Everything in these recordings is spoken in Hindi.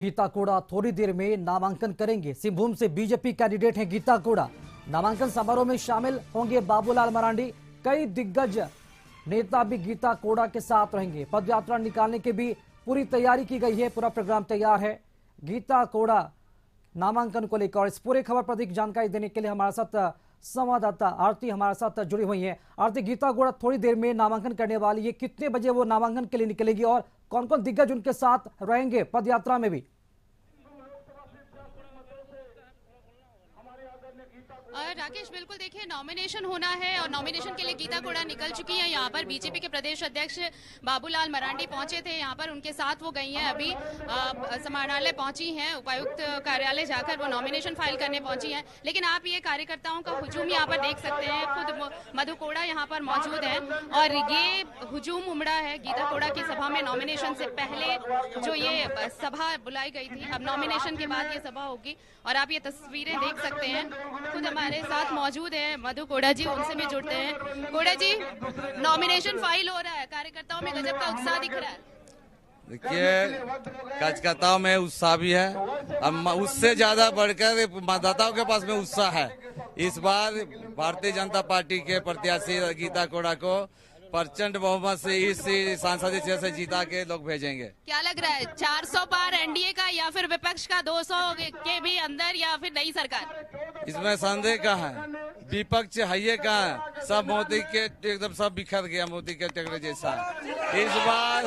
गीता कोड़ा थोड़ी देर में नामांकन करेंगे। सिंहभूम से बीजेपी कैंडिडेट हैं गीता कोड़ा। नामांकन समारोह में शामिल होंगे बाबूलाल मरांडी। कई दिग्गज नेता भी गीता कोड़ा के साथ रहेंगे। पदयात्रा निकालने की भी पूरी तैयारी की गई है, पूरा प्रोग्राम तैयार है। गीता कोड़ा नामांकन को लेकर इस पूरे खबर पर अधिक जानकारी देने के लिए हमारे साथ संवाददाता आरती हमारे साथ जुड़ी हुई है। आरती, गीता कोड़ा थोड़ी देर में नामांकन करने वाली है, कितने बजे वो नामांकन के लिए निकलेगी और कौन कौन दिग्गज उनके साथ रहेंगे पदयात्रा में भी? राकेश, बिल्कुल देखिए, नॉमिनेशन होना है और नॉमिनेशन के लिए गीता कोड़ा निकल चुकी हैं। यहाँ पर बीजेपी के प्रदेश अध्यक्ष बाबूलाल मरांडी पहुंचे थे, यहाँ पर उनके साथ वो गई हैं। अभी समाहरणालय पहुंची हैं, उपायुक्त कार्यालय जाकर वो नॉमिनेशन फाइल करने पहुंची हैं। लेकिन आप ये कार्यकर्ताओं का हुजूम यहाँ पर देख सकते हैं। खुद मधु कोड़ा यहाँ पर मौजूद है और ये हुजूम उमड़ा है गीता कोड़ा की सभा में। नॉमिनेशन से पहले जो ये सभा बुलाई गई थी, अब नॉमिनेशन के बाद ये सभा होगी और आप ये तस्वीरें देख सकते हैं। खुद हमारे साथ मौजूद है मधु कोड़ा जी, उनसे भी जुड़ते हैं। कोड़ा जी, नॉमिनेशन फाइल हो रहा है, कार्यकर्ताओं में गजब का उत्साह दिख रहा है। देखिए, कार्यकर्ताओं में उत्साह भी है, अब उससे ज्यादा बढ़कर मतदाताओं के पास में उत्साह है। इस बार भारतीय जनता पार्टी के प्रत्याशी गीता कोड़ा को प्रचंड बहुमत से इस सांसदीय क्षेत्र से जीता के लोग भेजेंगे। क्या लग रहा है, 400 पार एनडीए का या फिर विपक्ष का 200 के भी अंदर या फिर नई सरकार? इसमें संदेह कहाँ है, विपक्ष है कहाँ है, सब मोदी के एकदम सब बिखर गया, मोदी के टेकरे जैसा। इस बार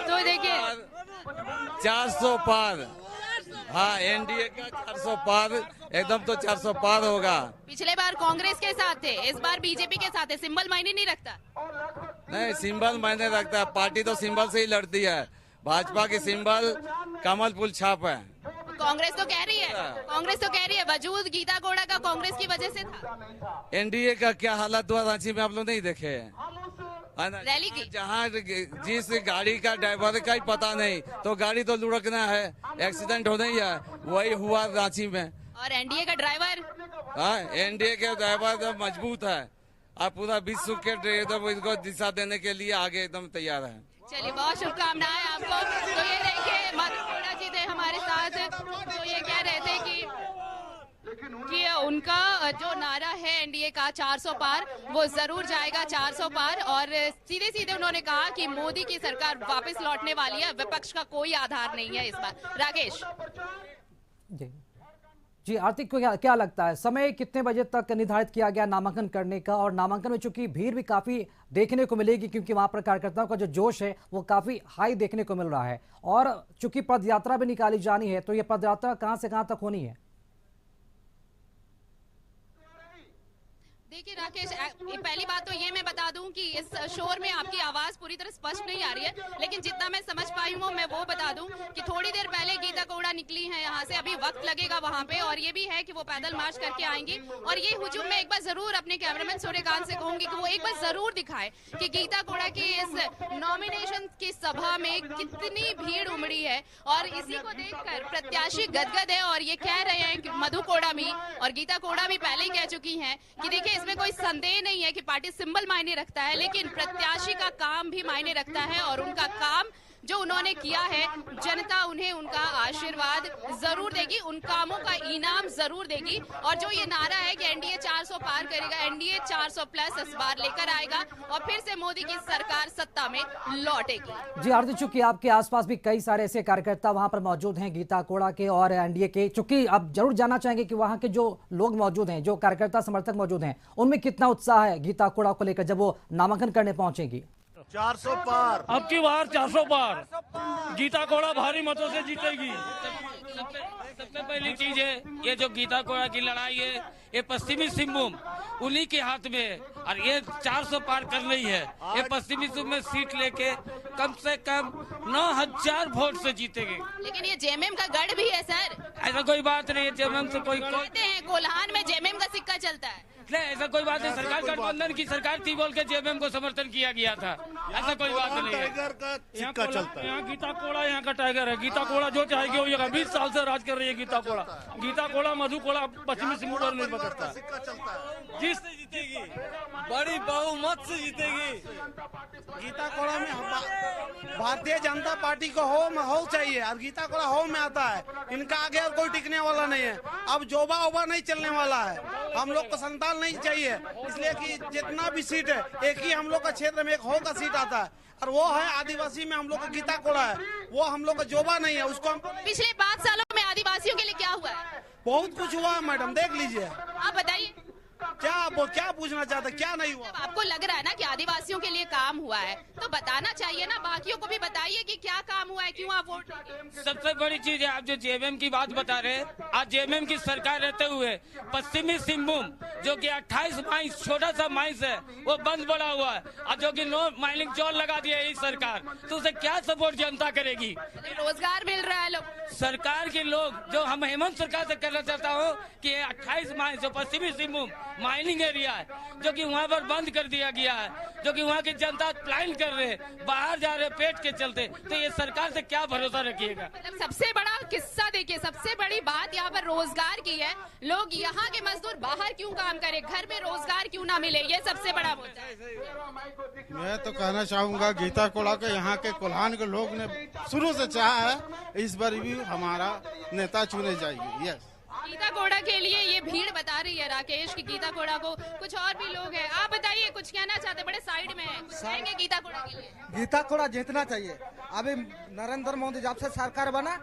तो देखिए 400 पार, हाँ एनडीए का 400 पार, एकदम तो 400 पार होगा। पिछले बार कांग्रेस के साथ थे, इस बार बीजेपी के साथ है। सिंबल मायने नहीं रखता? नहीं, सिंबल मायने रखता है। पार्टी तो सिंबल से ही लड़ती है। भाजपा की सिंबल कमल फूल छाप है। कांग्रेस तो कह रही है वजूद गीता कोड़ा का कांग्रेस की वजह से था। एनडीए का क्या हालत हुआ रांची में, आप लोग नहीं देखे रैली की? जहाँ जिस गाड़ी का ड्राइवर का ही पता नहीं, तो गाड़ी तो लुढ़कना है, एक्सीडेंट होना ही है, वही हुआ रांची में। और एनडीए का ड्राइवर? हाँ, एनडीए के ड्राइवर तो मजबूत है, आप पूरा विश्व के एकदम इसको दिशा देने के लिए आगे एकदम तैयार है। चलिए, बहुत शुभकामनाएं आपको। तो ये देखिए मधु कोड़ा जी थे हमारे साथ, तो ये कह रहे थे कि उनका जो नारा है एनडीए का 400 पार, वो जरूर जाएगा 400 पार। और सीधे सीधे उन्होंने कहा कि मोदी की सरकार वापस लौटने वाली है, विपक्ष का कोई आधार नहीं है इस बार। राकेश जी, आरती को क्या लगता है, समय कितने बजे तक निर्धारित किया गया नामांकन करने का? और नामांकन में चूंकि भीड़ भी काफी देखने को मिलेगी, क्योंकि वहां पर कार्यकर्ताओं का जो जोश है वो काफी हाई देखने को मिल रहा है, और चूंकि पदयात्रा भी निकाली जानी है, तो ये पदयात्रा कहां से कहां तक होनी है? देखिए राकेश, पहली बात तो ये मैं बता दूं कि इस शोर में आपकी आवाज पूरी तरह स्पष्ट नहीं आ रही है, लेकिन जितना मैं समझ पाई हूँ मैं वो बता दूं कि थोड़ी देर पहले गीता कोड़ा निकली है यहाँ से। अभी वक्त लगेगा वहाँ पे, और ये भी है कि वो पैदल मार्च करके आएंगी। और ये हुजूम में एक बार जरूर अपने कैमरामैन सूर्यकांत से कहूंगी कि वो एक बार जरूर दिखाए कि गीता कोड़ा की इस नॉमिनेशन की सभा में कितनी भीड़ उमड़ी है। और इसी को देखकर प्रत्याशी गदगद है, और ये कह रहे हैं कि मधु कोड़ा भी और गीता कोड़ा भी पहले ही कह चुकी है कि देखिए, इसमें कोई संदेह नहीं है कि पार्टी सिंबल मायने रखता है, लेकिन प्रत्याशी का काम भी मायने रखता है। और उनका काम जो उन्होंने किया है, जनता उन्हें उनका आशीर्वाद जरूर देगी, उन कामों का इनाम जरूर देगी। और जो ये नारा है कि एनडीए 400 पार करेगा, एनडीए 400 प्लस इस बार लेकर आएगा और फिर से मोदी की सरकार सत्ता में लौटेगी। जी आरती, चूंकि आपके आसपास भी कई सारे ऐसे कार्यकर्ता वहां पर मौजूद हैं गीता कोड़ा के और एनडीए के, चूंकि आप जरूर जानना चाहेंगे कि वहां के जो लोग मौजूद हैं, जो कार्यकर्ता समर्थक मौजूद हैं, उनमें कितना उत्साह है गीता कोड़ा को लेकर जब वो नामांकन करने पहुंचेगी? 400 पार, अब की बार 400 पार गीता कोड़ा भारी मतों से जीतेगी। सबसे पहली चीज है, ये जो गीता कोड़ा की लड़ाई है, ये पश्चिमी सिंहभूम उन्हीं के हाथ में है, और ये 400 पार कर रही है। ये पश्चिमी सिंहभूम में सीट लेके कम से कम 9000 वोट से जीतेंगे। लेकिन ये जेएमएम का गढ़ भी है सर। ऐसा कोई बात नहीं है, जेएमएम से कोई कहते हैं कोल्हान में जेएमएम का सिक्का चलता है। नहीं, ऐसा कोई बात नहीं। सरकार गठबंधन की सरकार थी बोल के जेएमएम को समर्थन किया गया था, ऐसा कोई बात नहीं है। टाइगर का सिक्का चलता है। यहाँ गीता कोड़ा यहाँ का टाइगर है। गीता कोड़ा जो चाहेगी हो जाएगा। 20 साल से राज कर रही है गीता कोड़ा। गीता कोड़ा मधु कोड़ा पश्चिमी सिंहभूम पर निर्भर करता है। सिक्का चलता है। जिस जीतेगी बड़ी बहुमत से जीतेगी। गीता कोड़ा में भारतीय जनता पार्टी को हो चाहिए और गीता कोड़ा हो में आता है। इनका आगे और कोई टिकने वाला नहीं है। अब जोबा ओबा नहीं चलने वाला है। हम लोग को संतान नहीं चाहिए, इसलिए कि जितना भी सीट है एक ही हम लोग का क्षेत्र में एक हो का सीट आता है और वो है आदिवासी में हम लोग का गीता कोड़ा है। वो हम लोग का जोबा नहीं है, उसको हम पिछले 5 सालों में आदिवासियों के लिए क्या हुआ है? बहुत कुछ हुआ है मैडम, देख लीजिए। आप बताइए, क्या पूछना चाहते, क्या नहीं हुआ? आपको लग रहा है ना कि आदिवासियों के लिए काम हुआ है, तो बताना चाहिए ना, बाकियों को भी बताइए कि क्या काम हुआ है, क्यों आप वोट देंगे। सबसे बड़ी चीज है, आप जो जेएमएम की बात बता रहे हैं, आज जेएमएम की सरकार रहते हुए पश्चिमी सिंहभूम जो कि 28 माइंस छोटा सा माइंस है वो बंद पड़ा हुआ है और जो कि नो माइनिंग जोन लगा दिया है इस सरकार, तो उसे क्या सपोर्ट जनता करेगी? रोजगार मिल रहा है लोग। सरकार के लोग जो हम हेमंत सरकार से कहना चाहता हूँ कि 28 माइंस जो पश्चिमी सिंहभूम माइनिंग एरिया है जो कि वहाँ पर बंद कर दिया गया है, जो कि वहाँ की जनता प्लान कर रहे हैं, बाहर जा रहे पेट के चलते, तो ये सरकार से क्या भरोसा रखिएगा? मतलब सबसे बड़ा किस्सा देखिए, सबसे बड़ी बात यहाँ पर रोजगार की है। लोग यहाँ के मजदूर बाहर क्यों काम करें, घर में रोजगार क्यों ना मिले, ये सबसे बड़ा मुद्दा है। मैं तो कहना चाहूँगा गीता कोड़ा के यहाँ के कोल्हान के लोग ने शुरू से चाहा है, इस बार भी हमारा नेता चुने जाएगी। यस, गीता कोड़ा के लिए ये भीड़ बता रही है राकेश की गीता कोड़ा को। कुछ और भी लोग हैं, आप बताइए, कुछ कहना चाहते, बड़े साइड में हैं, कुछ कहेंगे गीता कोड़ा के लिए? गीता कोड़ा जीतना चाहिए। अभी नरेंद्र मोदी जब से सरकार बना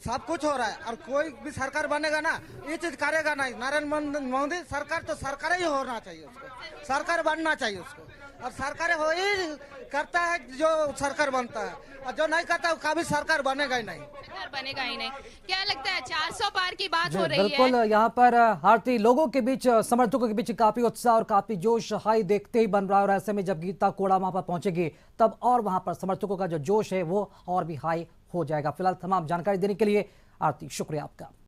सब कुछ हो रहा है और कोई भी सरकार बनेगा ना ये चीज करेगा नहीं। नरेंद्र मोदी सरकार तो सरकार ही होना चाहिए, उसको सरकार बनना चाहिए उसको, और सरकार हो ही करता है जो सरकार बनता है, और जो नहीं करता है कभी सरकार बनेगा ही नहीं। सरकार बनेगा ही नहीं। क्या लगता है 400 पार की बात जी, हो रही है? बिल्कुल। यहाँ पर भारतीय लोगों के बीच, समर्थकों के बीच काफी उत्साह और काफी जोश हाई देखते ही बन रहा है, और ऐसे में जब गीता कोड़ा वहां पर पहुंचेगी तब और वहां पर समर्थकों का जो जोश है वो और भी हाई हो जाएगा। फिलहाल तमाम जानकारी देने के लिए आरती, शुक्रिया आपका।